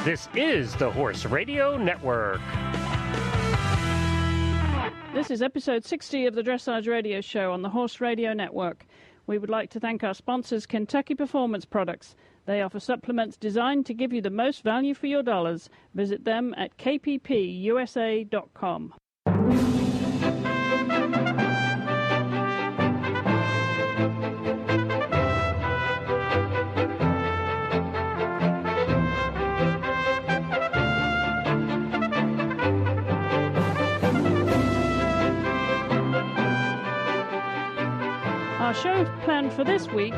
This is the Horse Radio Network. This is episode 60 of the Dressage Radio Show on the Horse Radio Network. We would like to thank our sponsors, Kentucky Performance Products. They offer supplements designed to give you the most value for your dollars. Visit them at kppusa.com. Our show planned for this week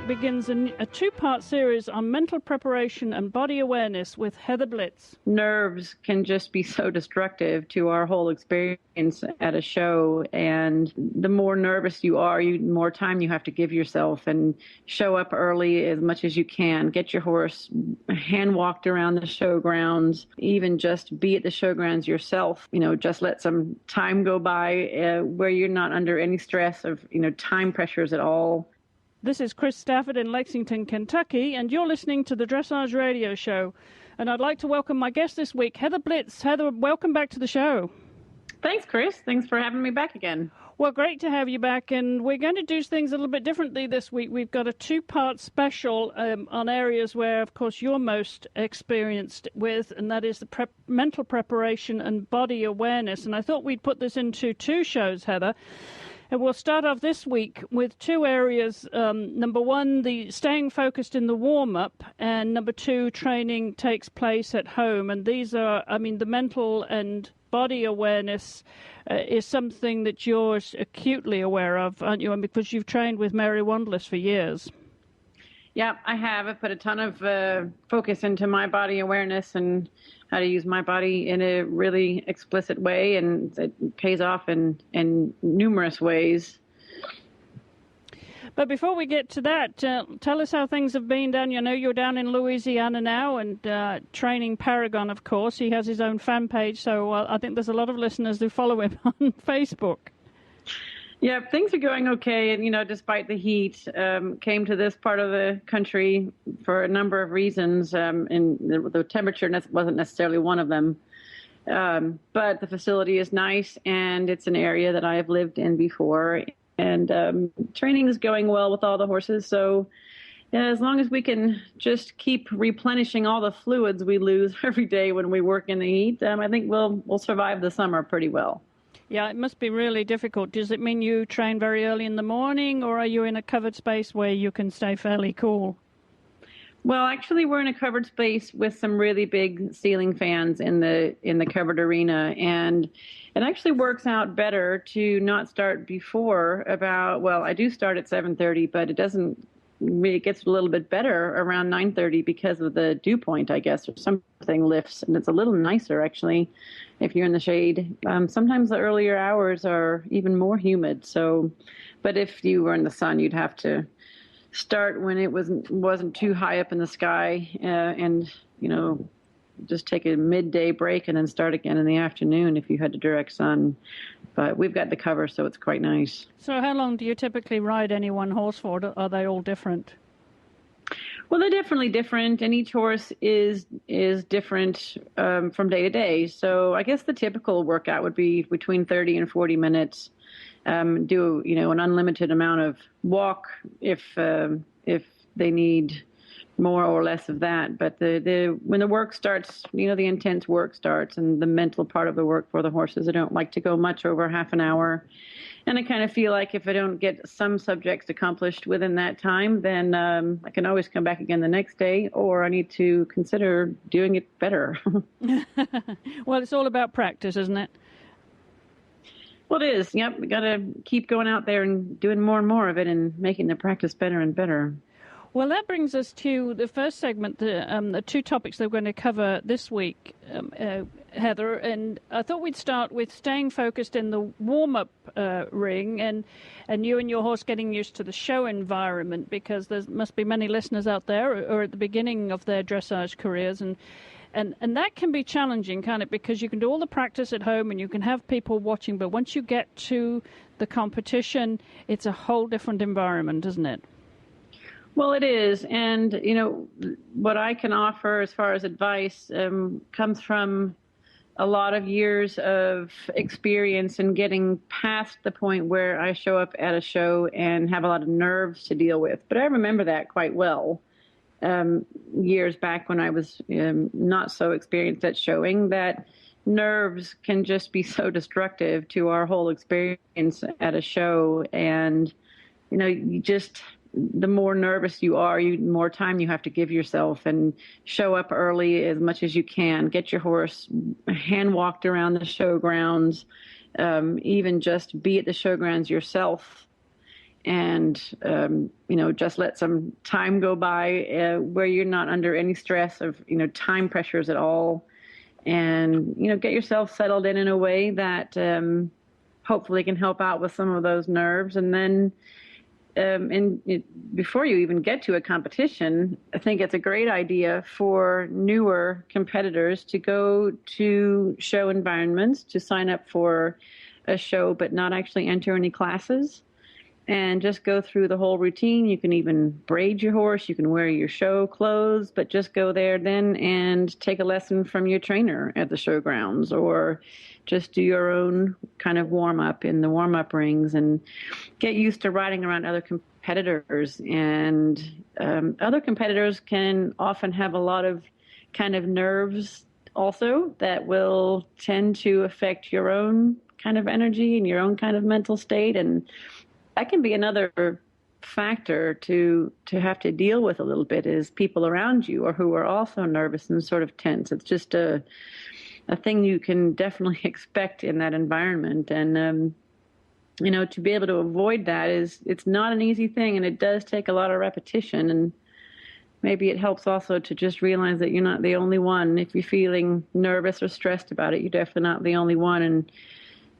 begins a two-part series on mental preparation and body awareness with Heather Blitz. Nerves can just be so destructive to our whole experience at a show, and the more nervous you are, the more time you have to give yourself, and show up early as much as you can. Get your horse hand-walked around the show grounds, even just be at the show grounds yourself. Just let some time go by where you're not under any stress of, time pressures at all. This is Chris Stafford in Lexington, Kentucky, and you're listening to the Dressage Radio Show. And I'd like to welcome my guest this week, Heather Blitz. Heather, welcome back to the show. Thanks, Chris. Thanks for having me back again. Well, great to have you back, and we're going to do things a little bit differently this week. We've got a two-part special on areas where, of course, you're most experienced with, and that is the mental preparation and body awareness. And I thought we'd put this into two shows, Heather. And we'll start off this week with two areas. Number one, the staying focused in the warm-up, and number two, training takes place at home. And these are, the mental and body awareness is something that you're acutely aware of, aren't you? And because you've trained with Mary Wandless for years. Yeah, I have. I put a ton of focus into my body awareness and how to use my body in a really explicit way, and it pays off in numerous ways. But before we get to that, tell us how things have been down. I know you're down in Louisiana now and training Paragon, of course. He has his own fan page, so I think there's a lot of listeners who follow him on Facebook. Yeah, things are going okay, and despite the heat, came to this part of the country for a number of reasons, and the temperature wasn't necessarily one of them. But the facility is nice, and it's an area that I have lived in before, and training is going well with all the horses. So as long as we can just keep replenishing all the fluids we lose every day when we work in the heat, I think we'll survive the summer pretty well. Yeah, it must be really difficult. Does it mean you train very early in the morning, or are you in a covered space where you can stay fairly cool? Well, actually, we're in a covered space with some really big ceiling fans in the covered arena, and it actually works out better to not start before I do start at 7:30, but it doesn't really gets a little bit better around 9:30 because of the dew point, I guess, or something lifts, and it's a little nicer actually if you're in the shade. Sometimes the earlier hours are even more humid. So, but if you were in the sun, you'd have to start when it wasn't too high up in the sky, and just take a midday break and then start again in the afternoon if you had the direct sun. But we've got the cover, so it's quite nice. So how long do you typically ride any one horse for? Are they all different? Well, they're definitely different, and each horse is different from day to day. So I guess the typical workout would be between 30 and 40 minutes. Do an unlimited amount of walk if they need more or less of that. But when the work starts, the intense work starts, and the mental part of the work for the horses, I don't like to go much over half an hour. And I kind of feel like if I don't get some subjects accomplished within that time, then I can always come back again the next day, or I need to consider doing it better. Well, it's all about practice, isn't it? Well, it is. Yep. We got to keep going out there and doing more and more of it and making the practice better and better. Well, that brings us to the first segment, the two topics that we're going to cover this week, Heather. And I thought we'd start with staying focused in the warm-up ring and you and your horse getting used to the show environment, because there must be many listeners out there or at the beginning of their dressage careers. And that can be challenging, can't it? Because you can do all the practice at home and you can have people watching, but once you get to the competition, it's a whole different environment, isn't it? Well, it is. And, what I can offer as far as advice comes from a lot of years of experience in getting past the point where I show up at a show and have a lot of nerves to deal with. But I remember that quite well years back when I was not so experienced at showing, that nerves can just be so destructive to our whole experience at a show. And, you just, the more nervous you are, the more time you have to give yourself, and show up early as much as you can. Get your horse hand walked around the showgrounds, even just be at the showgrounds yourself, and just let some time go by where you're not under any stress of time pressures at all, and get yourself settled in a way that hopefully can help out with some of those nerves. And then before you even get to a competition, I think it's a great idea for newer competitors to go to show environments, to sign up for a show but not actually enter any classes, and just go through the whole routine. You can even braid your horse, you can wear your show clothes, but just go there then and take a lesson from your trainer at the showgrounds, or just do your own kind of warm-up in the warm-up rings, and get used to riding around other competitors. And other competitors can often have a lot of kind of nerves also that will tend to affect your own kind of energy and your own kind of mental state. And that can be another factor to have to deal with a little bit, is people around you or who are also nervous and sort of tense. It's just a thing you can definitely expect in that environment. And, to be able to avoid that it's not an easy thing, and it does take a lot of repetition. And maybe it helps also to just realize that you're not the only one. If you're feeling nervous or stressed about it, you're definitely not the only one. And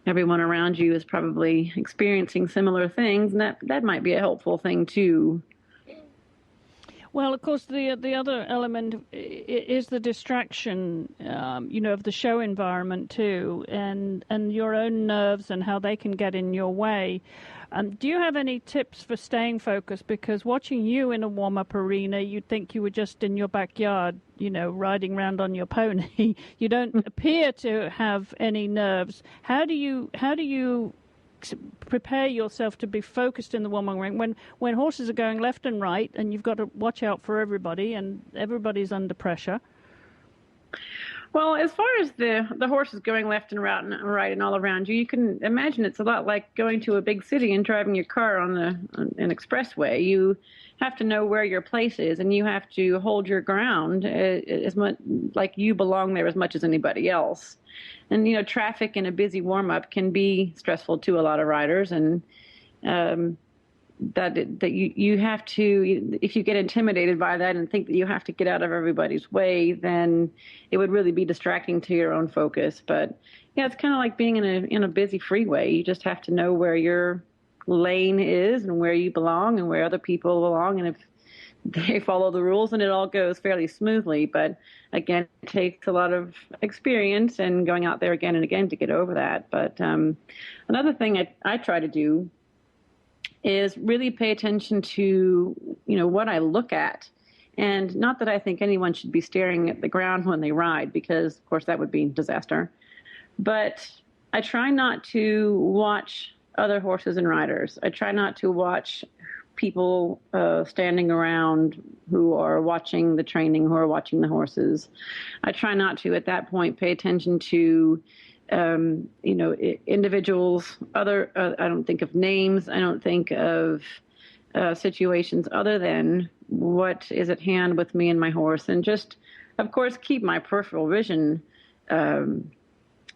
everyone around you is probably experiencing similar things, and that might be a helpful thing too. Well, of course, the other element is the distraction, of the show environment too, and your own nerves and how they can get in your way. Do you have any tips for staying focused? Because watching you in a warm-up arena, you'd think you were just in your backyard, riding around on your pony. You don't appear to have any nerves. How do you prepare yourself to be focused in the warm-up ring when horses are going left and right, and you've got to watch out for everybody, and everybody's under pressure? Well, as far as the horses going left and right and all around you, you can imagine it's a lot like going to a big city and driving your car on an expressway. You have to know where your place is, and you have to hold your ground as much like you belong there as much as anybody else. And traffic in a busy warm-up can be stressful to a lot of riders, and that you have to, if you get intimidated by that and think that you have to get out of everybody's way, then it would really be distracting to your own focus. But yeah, it's kind of like being in a busy freeway. You just have to know where your lane is and where you belong and where other people belong, and if they follow the rules, and it all goes fairly smoothly. But again, it takes a lot of experience and going out there again and again to get over that. But another thing I try to do is really pay attention to, what I look at. And not that I think anyone should be staring at the ground when they ride, because, of course, that would be disaster. But I try not to watch other horses and riders. I try not to watch people standing around who are watching the training, who are watching the horses. I try not to, at that point, pay attention to individuals, I don't think of names. I don't think of situations other than what is at hand with me and my horse. And just, of course, keep my peripheral vision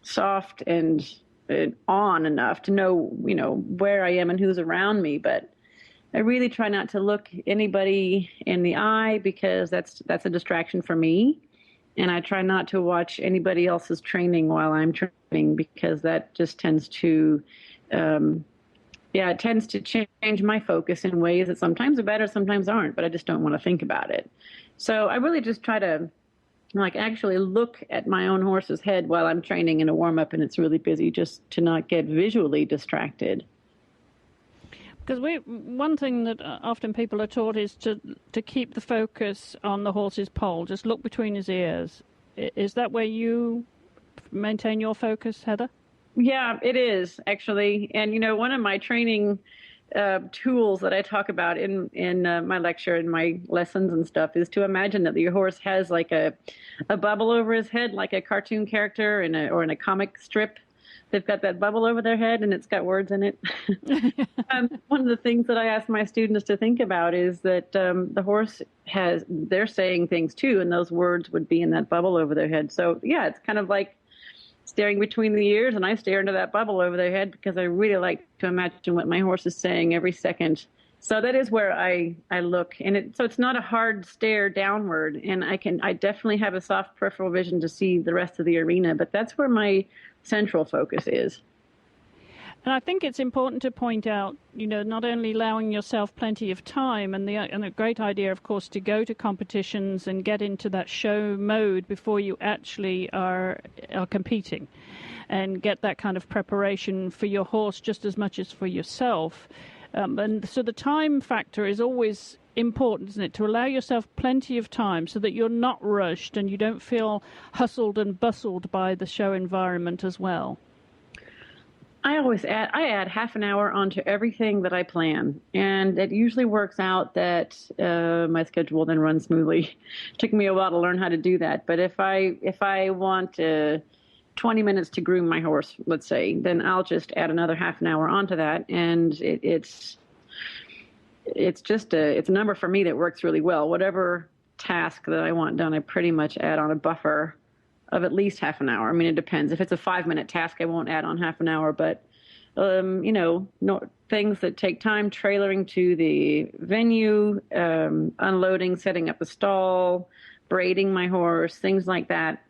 soft and on enough to know, where I am and who's around me. But I really try not to look anybody in the eye, because that's a distraction for me. And I try not to watch anybody else's training while I'm training, because that just tends to, change my focus in ways that sometimes are better, sometimes aren't, but I just don't want to think about it. So I really just try to, actually look at my own horse's head while I'm training in a warm-up and it's really busy, just to not get visually distracted. Because one thing that often people are taught is to keep the focus on the horse's poll. Just look between his ears. Is that where you maintain your focus, Heather? Yeah, it is actually. And one of my training tools that I talk about in my lecture and my lessons and stuff is to imagine that your horse has like a bubble over his head, like a cartoon character or in a comic strip. They've got that bubble over their head and it's got words in it. One of the things that I ask my students to think about is that the horse they're saying things too, and those words would be in that bubble over their head. So yeah, it's kind of like staring between the ears, and I stare into that bubble over their head because I really like to imagine what my horse is saying every second. So that is where I look, and so it's not a hard stare downward, and I definitely have a soft peripheral vision to see the rest of the arena, but that's where my central focus is. And I think it's important to point out, not only allowing yourself plenty of time, and a great idea, of course, to go to competitions and get into that show mode before you actually are competing, and get that kind of preparation for your horse just as much as for yourself. And so the time factor is always important, isn't it? To allow yourself plenty of time so that you're not rushed and you don't feel hustled and bustled by the show environment as well. I add half an hour onto everything that I plan, and it usually works out that my schedule then runs smoothly. It took me a while to learn how to do that, but if I want 20 minutes to groom my horse, let's say, then I'll just add another half an hour onto that, and it's a number for me that works really well. Whatever task that I want done, I pretty much add on a buffer of at least half an hour. I mean, it depends. If it's a 5-minute task, I won't add on half an hour, but, things that take time, trailering to the venue, unloading, setting up the stall, braiding my horse, things like that,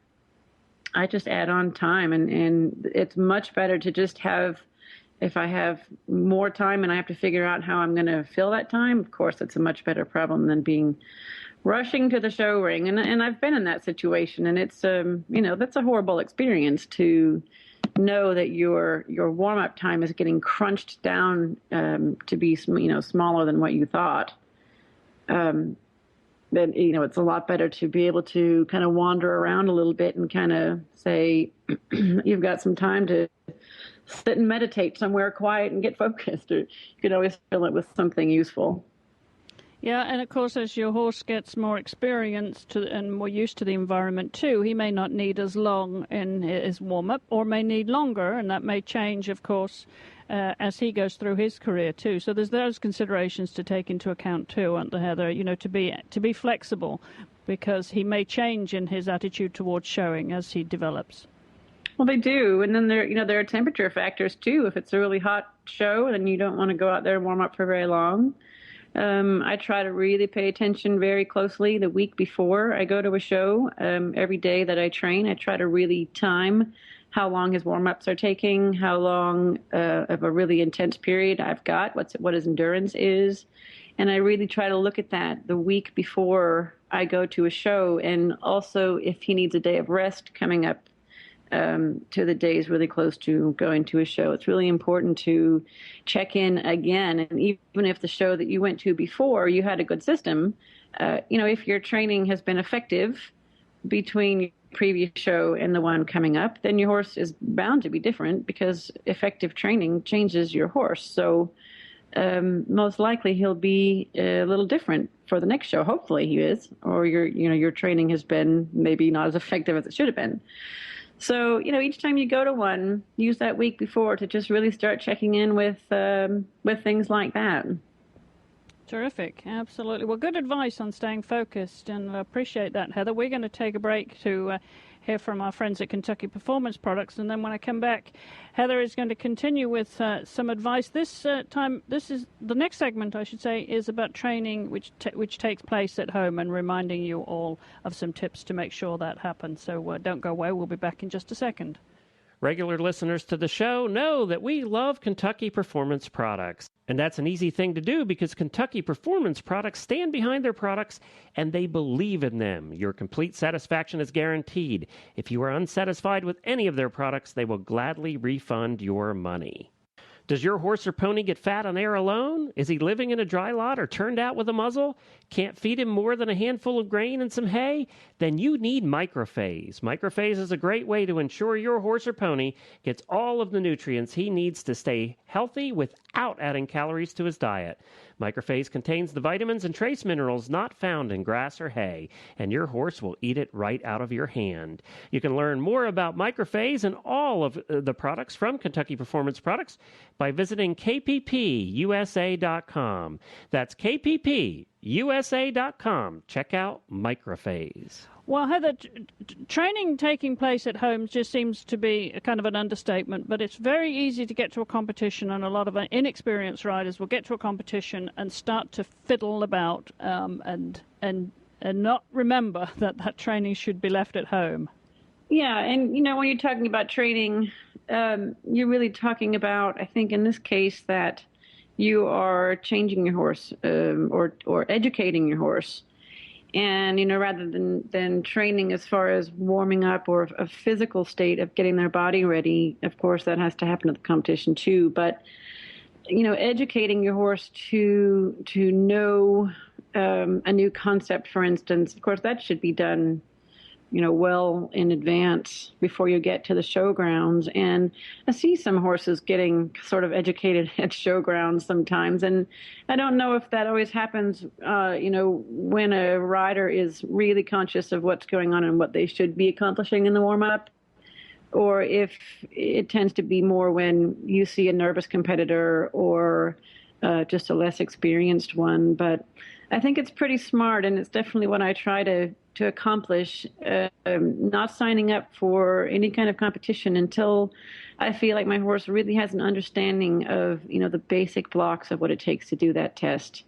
I just add on time. And it's much better to just if I have more time and I have to figure out how I'm going to fill that time, of course, it's a much better problem than rushing to the show ring. And I've been in that situation, and it's, that's a horrible experience to know that your warm-up time is getting crunched down to be, smaller than what you thought. Then, it's a lot better to be able to kind of wander around a little bit and kind of say, you've got some time to sit and meditate somewhere quiet and get focused, or you can always fill it with something useful. Yeah, and of course, as your horse gets more experienced and more used to the environment too, he may not need as long in his warm-up, or may need longer, and that may change, of course, as he goes through his career too. So there's those considerations to take into account too, aren't there, Heather? To be flexible, because he may change in his attitude towards showing as he develops. Well, they do, and then there are temperature factors too. If it's a really hot show, then you don't want to go out there and warm up for very long. I try to really pay attention very closely the week before I go to a show. Every day that I train, I try to really time how long his warm-ups are taking, how long of a really intense period I've got, what his endurance is. And I really try to look at that the week before I go to a show, and also if he needs a day of rest coming up to the days really close to going to a show. It's really important to check in again. And even if the show that you went to before, you had a good system, if your training has been effective between your previous show and the one coming up, then your horse is bound to be different, because effective training changes your horse. So most likely he'll be a little different for the next show. Hopefully he is, or your training has been maybe not as effective as it should have been. So, each time you go to one, use that week before to just really start checking in with things like that. Terrific. Absolutely. Well, good advice on staying focused, and I appreciate that, Heather. We're going to take a break to hear from our friends at Kentucky Performance Products, and then when I come back, Heather is going to continue with some advice. This is the next segment, I should say, is about training which takes place at home, and reminding you all of some tips to make sure that happens. So don't go away. We'll be back in just a second. Regular listeners to the show know that we love Kentucky Performance Products. And that's an easy thing to do because Kentucky Performance Products stand behind their products and they believe in them. Your complete satisfaction is guaranteed. If you are unsatisfied with any of their products, they will gladly refund your money. Does your horse or pony get fat on air alone? Is he living in a dry lot or turned out with a muzzle? Can't feed him more than a handful of grain and some hay? Then you need Microphase. Microphase is a great way to ensure your horse or pony gets all of the nutrients he needs to stay healthy without adding calories to his diet. Microphase contains the vitamins and trace minerals not found in grass or hay, and your horse will eat it right out of your hand. You can learn more about Microphase and all of the products from Kentucky Performance Products by visiting kppusa.com. That's kppusa.com. Check out Microphase. Well, Heather, training taking place at home just seems to be a kind of an understatement, but it's very easy to get to a competition, and a lot of inexperienced riders will get to a competition and start to fiddle about and not remember that training should be left at home. Yeah, and when you're talking about training, you're really talking about, I think in this case, that you are changing your horse or educating your horse. And, rather than training as far as warming up or a physical state of getting their body ready, of course, that has to happen at the competition too. But, educating your horse to know a new concept, for instance, of course, that should be done well in advance before you get to the showgrounds. And I see some horses getting sort of educated at showgrounds sometimes. And I don't know if that always happens, when a rider is really conscious of what's going on and what they should be accomplishing in the warm-up, or if it tends to be more when you see a nervous competitor or just a less experienced one. But I think it's pretty smart, and it's definitely what I try to accomplish, not signing up for any kind of competition until I feel like my horse really has an understanding of, the basic blocks of what it takes to do that test.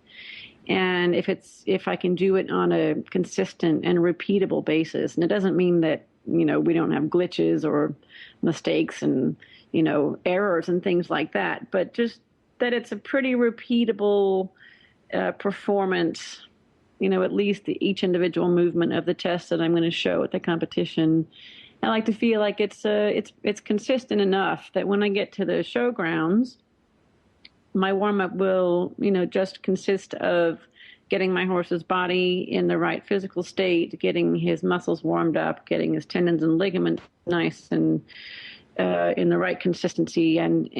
And if I can do it on a consistent and repeatable basis, and it doesn't mean that, we don't have glitches or mistakes and, errors and things like that, but just that it's a pretty repeatable performance, at least each individual movement of the test that I'm going to show at the competition. I like to feel like it's consistent enough that when I get to the showgrounds, my warm-up will, just consist of getting my horse's body in the right physical state, getting his muscles warmed up, getting his tendons and ligaments nice and in the right consistency, and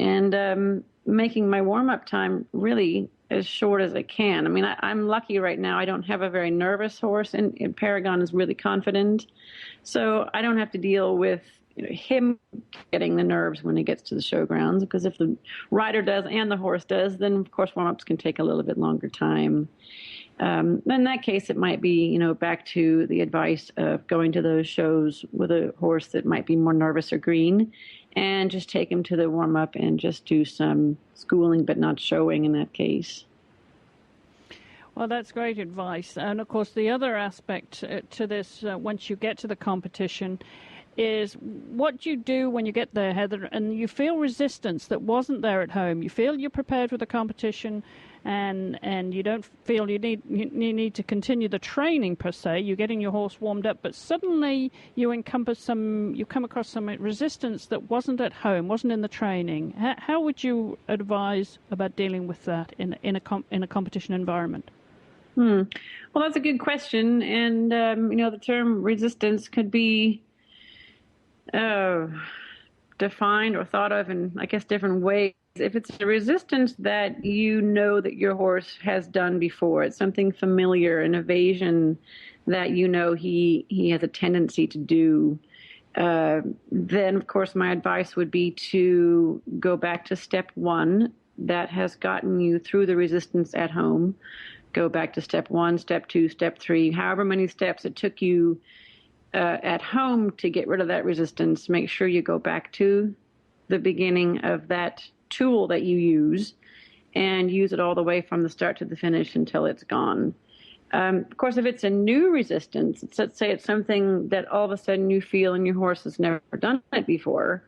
making my warm-up time really as short as I can. I mean, I'm lucky right now. I don't have a very nervous horse, and Paragon is really confident. So I don't have to deal with him getting the nerves when he gets to the showgrounds, because if the rider does and the horse does, then, of course, warm-ups can take a little bit longer time. In that case, it might be, back to the advice of going to those shows with a horse that might be more nervous or green, and just take him to the warm-up and just do some schooling, but not showing in that case. Well, that's great advice. And, of course, the other aspect to this, once you get to the competition, is what you do when you get there, Heather, and you feel resistance that wasn't there at home. You feel you're prepared for the competition, and you don't feel you need to continue the training per se. You're getting your horse warmed up, but suddenly you come across some resistance that wasn't at home, wasn't in the training. How would you advise about dealing with that in a competition environment? Well, that's a good question, and the term resistance could be defined or thought of in, I guess, different ways. If it's a resistance that that your horse has done before, it's something familiar, an evasion that he has a tendency to do, then, of course, my advice would be to go back to step one that has gotten you through the resistance at home. Go back to step one, step two, step three, however many steps it took you at home to get rid of that resistance. Make sure you go back to the beginning of that tool that you use and use it all the way from the start to the finish until it's gone. Of course, if it's a new resistance, let's say it's something that all of a sudden you feel and your horse has never done it before,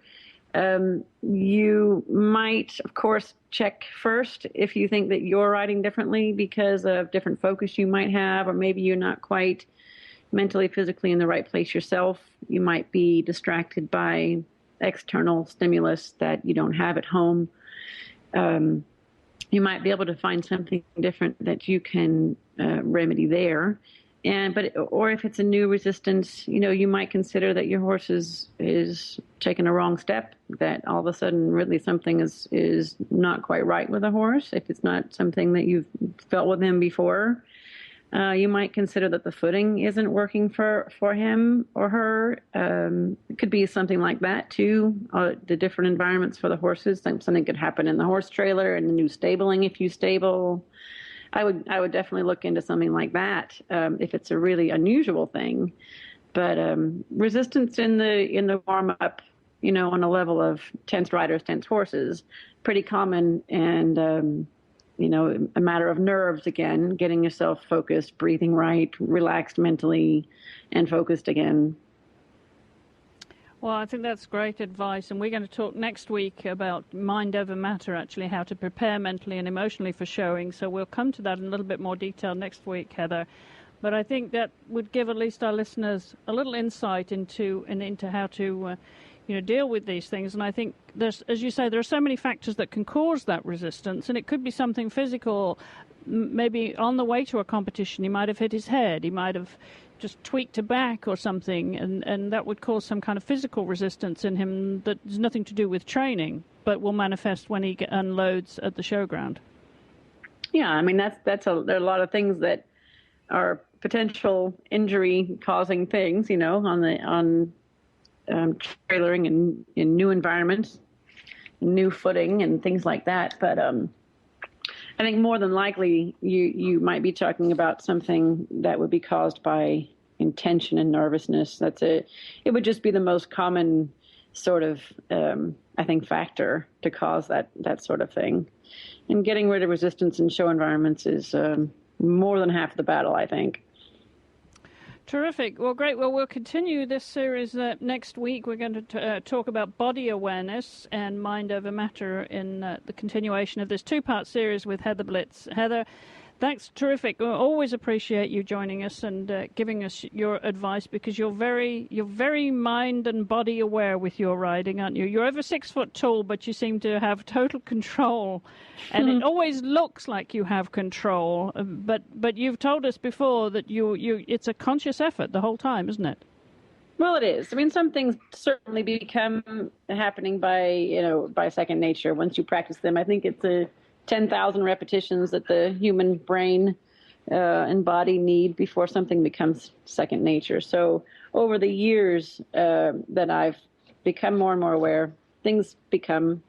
you might, of course, check first if you think that you're riding differently because of different focus you might have, or maybe you're not quite mentally, physically in the right place yourself. You might be distracted by external stimulus that you don't have at home. you might be able to find something different that you can remedy there. Or if it's a new resistance, you might consider that your horse is taking a wrong step, that all of a sudden really something is not quite right with a horse. If it's not something that you've felt with him before, you might consider that the footing isn't working for him or her. It could be something like that too. The different environments for the horses. Something could happen in the horse trailer and the new stabling if you stable. I would definitely look into something like that if it's a really unusual thing. But resistance in the warm up, on a level of tense riders, tense horses, pretty common, and a matter of nerves again, getting yourself focused, breathing right, relaxed mentally, and focused again. Well, I think that's great advice, and we're going to talk next week about mind over matter, actually, how to prepare mentally and emotionally for showing. So we'll come to that in a little bit more detail next week, Heather. But I think that would give at least our listeners a little insight into how to deal with these things. And I think there's, as you say, there are so many factors that can cause that resistance, and it could be something physical. Maybe on the way to a competition, he might have hit his head, he might have just tweaked a back or something, and that would cause some kind of physical resistance in him that has nothing to do with training, but will manifest when he unloads at the showground. Yeah, I mean, there are a lot of things that are potential injury-causing things, on trailering and in new environments, new footing and things like that. But I think more than likely you might be talking about something that would be caused by intention and nervousness. It would just be the most common sort of, I think, factor to cause that sort of thing. And getting rid of resistance in show environments is more than half the battle, I think. Terrific. Well, great. Well, we'll continue this series next week. We're going to talk about body awareness and mind over matter in the continuation of this two-part series with Heather Blitz. Heather, thanks. Terrific. We always appreciate you joining us and giving us your advice, because you're very mind and body aware with your riding, aren't you? You're over 6 foot tall, but you seem to have total control, and it always looks like you have control. But you've told us before that it's a conscious effort the whole time, isn't it? Well, it is. I mean, some things certainly become happening by second nature once you practice them. I think it's 10,000 repetitions that the human brain and body need before something becomes second nature. So over the years that I've become more and more aware, things become,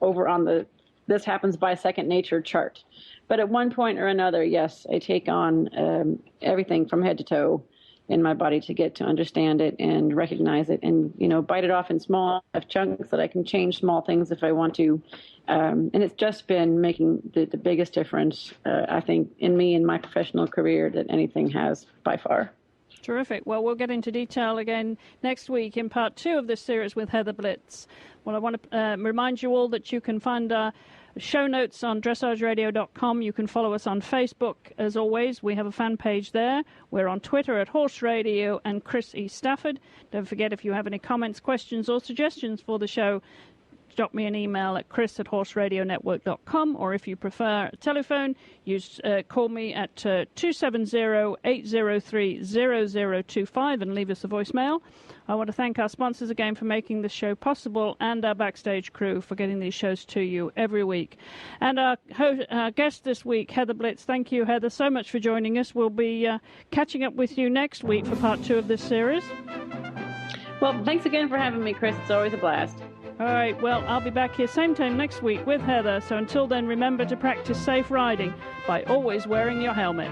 over on this happens by second nature chart. But at one point or another, yes, I take on everything from head to toe in my body to get to understand it and recognize it and, bite it off in small chunks that I can change small things if I want to. And it's just been making the biggest difference, I think, in me and my professional career that anything has by far. Terrific. Well, we'll get into detail again next week in part 2 of this series with Heather Blitz. Well, I want to remind you all that you can find show notes on dressageradio.com. You can follow us on Facebook. As always, we have a fan page there. We're on Twitter at Horse Radio and Chris E. Stafford. Don't forget, if you have any comments, questions, or suggestions for the show, drop me an email at chris@horseradionetwork.com, or if you prefer a telephone, call me at 270-803-0025 and leave us a voicemail. I want to thank our sponsors again for making this show possible, and our backstage crew for getting these shows to you every week. And our guest this week, Heather Blitz. Thank you, Heather, so much for joining us. We'll be catching up with you next week for part 2 of this series. Well, thanks again for having me, Chris. It's always a blast. All right, well, I'll be back here same time next week with Heather. So until then, remember to practice safe riding by always wearing your helmet.